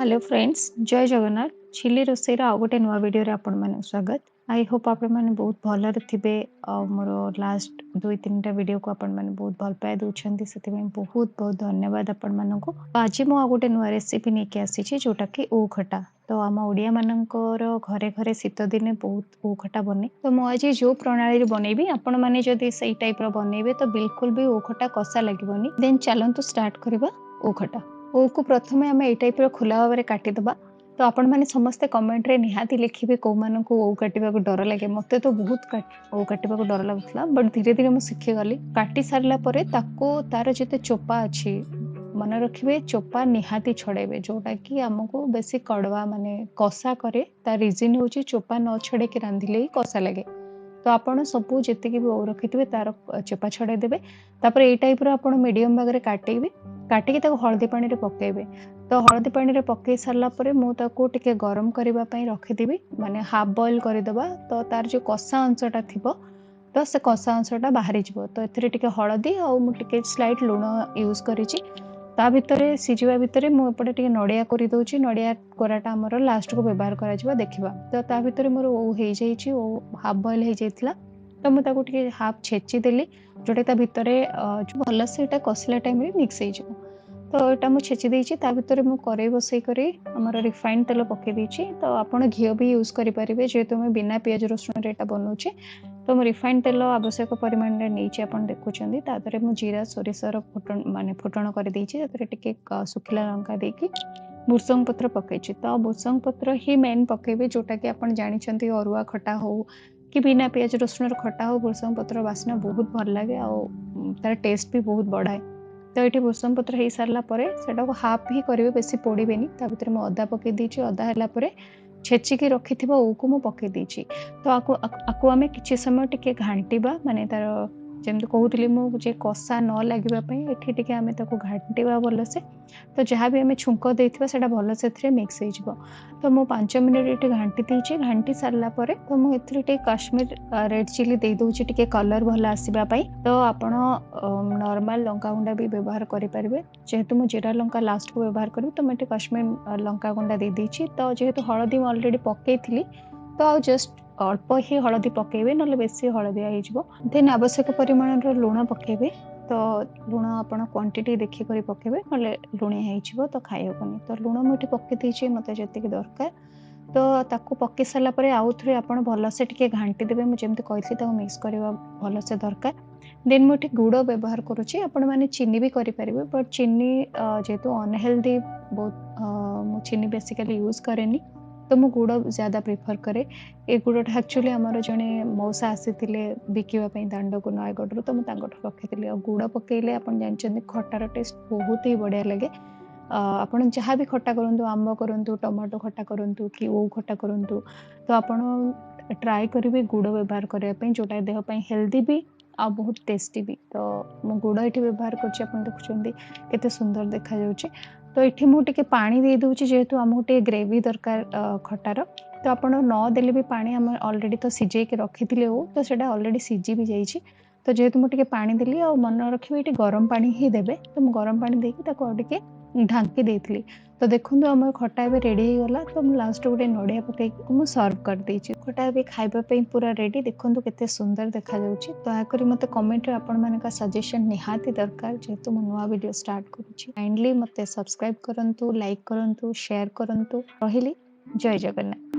Hello friends, जय Jagannath. Chilli रोଷेईर आउ गोटे नुआ वीडियो रे आपण माने स्वागत। आई होप आपण माने बहुत भलरे थिबे। मोर लास्ट 2-3टा वीडियो को आपण माने बहुत भल पाए दउछंती, सेति में बहुत बहुत धन्यवाद आपण मानको। आज मु आउ गोटे नुआ रेसिपी ने के आसी छि जोटा कि ओ खटा। तो आम ओडिया मानकर घरे घरे शीत दिने बहुत ओ खटा बने। तो मु आज जो प्रणाली रे बनेबी आपण माने जदी सही टाइप रो बनेबे तो बिल्कुल भी ओ खटा कसा लागबोनी। देन चलंतु स्टार्ट करबा ओ खटा। ओ को प्रथमे आम ए टाइप खुला भाव में काटिदबा। तो आपण मैंने समस्ते कमेंट रे निहाती लिखिबे को मानन को ओ काटिबा को डर लागे। मते तो बहुत ओ काटिबा को डर लागुतला, बट धीरे धीरे मु सिखि गली। काटी सारला परे ताको तार जते चोपा अछि मन रखिबे, चोपा निहाती छड़ेबे, जोटा कि हमको बेसी कड़वा माने कसा करे। तार रीजन होची चोपा न छड़े के रांधिले ही कसा लागे। तो आपण सबू जितकी भी ओ रखिथिबे तार चोपा छड़े देबे। तापर ए टाइप रो आपण मीडियम भाग रे काटिबे। काटिकी ताको हळदी पानी रे पकेइबे। तो हळदी पानी रे पकई सारला परे मु ताको टिके गरम करबा पई रखिदिबी, माने हाफ बॉईल करदेबा। तो तार जो कसा अंशटा थिबो तो से कसा अंशटा बाहरी जिवो। तो एथिरे टिके हळदी आ मु टिके स्लाइट लूण यूज करिछि। ता भितरे सिजिबा भितरे मु एपटे टिके नडिया करि दउछि। नडिया कोराटा हमर लास्ट को व्यवहार करा जिवो देखिबा। तो ता भितरे मोर ओ हेइ जाइछि, ओ हाफ बॉईल हेइ जाइतला। तो मु ताको टिके हाफ छेची देली, जोटा ता भितरे जो भल से एटा कसला टाइम रे मिक्स हेइ जिवो। तो एटा मु छेची देइछि। ता भितरे मु करेई बसई करी हमर रिफाइंड तेल पके देइछि। तो आपण घियो भी यूज करि परिबे, जेहेतु मैं बिना पियाज रसुन रे एटा बनउछि। तो मु रिफाइंड तेल आवश्यक परिमाण रे नेइछि, आपण देखुछन्ती। ता देरे मु जीरा सोरिषर फुटण माने फुटण करि देइछि। तारे टिके सुखिला लंका देकी भुसंग पत्र पकेछि। तो भुसंग पत्र ही मेन पकेबे, जोटा कि आपण जानिछन्ती अरुआ खटा हो कि बिना पियाज रसुन खटा हो, भुसंग पत्र वासना बहुत भल लागे आ तार टेस्ट भी बहुत बढ़ाए। तो ये भुसंग पत्र हो सारा पर हाफ ही करेंगे, बेसी पोड़ेनि। भितर मुझे अदा पकई देछि। अदा है छेचिकी रखि ओ को मुझे पकई देछि। तो आपको आम कि समय टिके घांटा, माने तार जमी कहूली मुझे कषा न लगे ये आम घाटा भलसे। तो जहाँ भी आम छुंक देता भलसे मिक्स हो। तो मु 5 मिनिट ये घांटी देछि। घांटी सारा पर तो मुझे काश्मीर रेड चिली दे दूची, टिके कलर भल आसवाई। तो आपण नॉर्मल लंका गुंडा भी व्यवहार करें। जेहेतु मु जीरा लंका लास्ट को व्यवहार करी, तो मुझे काश्मीर लंका गुंडा दे देछि। तो जेहेतु हळदी ऑलरेडी पकई थी, तो आ जस्ट अल्प ही हळदी पकेबे, ना बेसी हळदिया हो। देन आवश्यक परिमाण लुण पकेबे। तो लुण आपण क्वांटिटी देखी करी पकेबे, ना लुणिया हो तो खाई हेबनी। तो लुण मुझे पकई देछि मते जतिकी दरकार। तो ताको पकई सारा पर आउ थे आपण भलसे टिके घांटी देबे। मु जेमती कहितली ताको मिक्स करबा भलसे दरकार। देन मुझे गुड़ व्यवहार करुच्ची। आपण मैंने चीनी भी करें, बट चीनी जेहेतु अनहेल्दी बहुत, मु चीनी बेसिकली यूज करेनी। तो मु गुड़ ज़्यादा प्रिफर करे। ये गुड़टा एक्चुअली आमर जड़े मौसा आसी बिकवाई दांड को नयगढ़, तो मुझे रखी। गुड़ पकईले आप जानते खटार टेस्ट बहुत ही बढ़िया लगे। आपण जहाँ भी खट्टा करूँ, आंब करूँ, टमाटो खट्टा करूँ कि ओ खट्टा करूँ, तो आपण ट्राए करेंगे गुड़ व्यवहार करने, जोटा देहपाई हेल्दी भी आ बहुत टेस्टी भी। तो मु गुड़ ये व्यवहार कर देखुं केते सुंदर देखा जाउछि। तो ये मुझे पानी दे दूची, जेहेतु आमको टे ग्रेवी दरकार खटार। तो आप नदेले भी पानी आम अलरेडी तो सिझे के रखी थे, तो सेटा अलरेडी सिझी भी जाइए। तो जेहेतु मुझे पानी देली, आ मन रखिए ये गरम पानी ही देबे। तो मु गरम पानी देके ढांकी देती। तो देखो आम खटा ए रेडी हो गला। तो मु लास्ट गोटे नड़िया पकई मु सर्व कर देछि। खटा ए खाइबा पूरा रेडी। देखो केते सुंदर देखा जाउछि। दयाकोरी मते कमेंट रे आपण मानका सजेशन निहाती दरकार, जेहेतु मु नुआ वीडियो स्टार्ट करूछि। काइंडली मते सब्सक्राइब करंतु, लाइक करंतु, शेयर करंतु। रहिली, जय जगन्नाथ।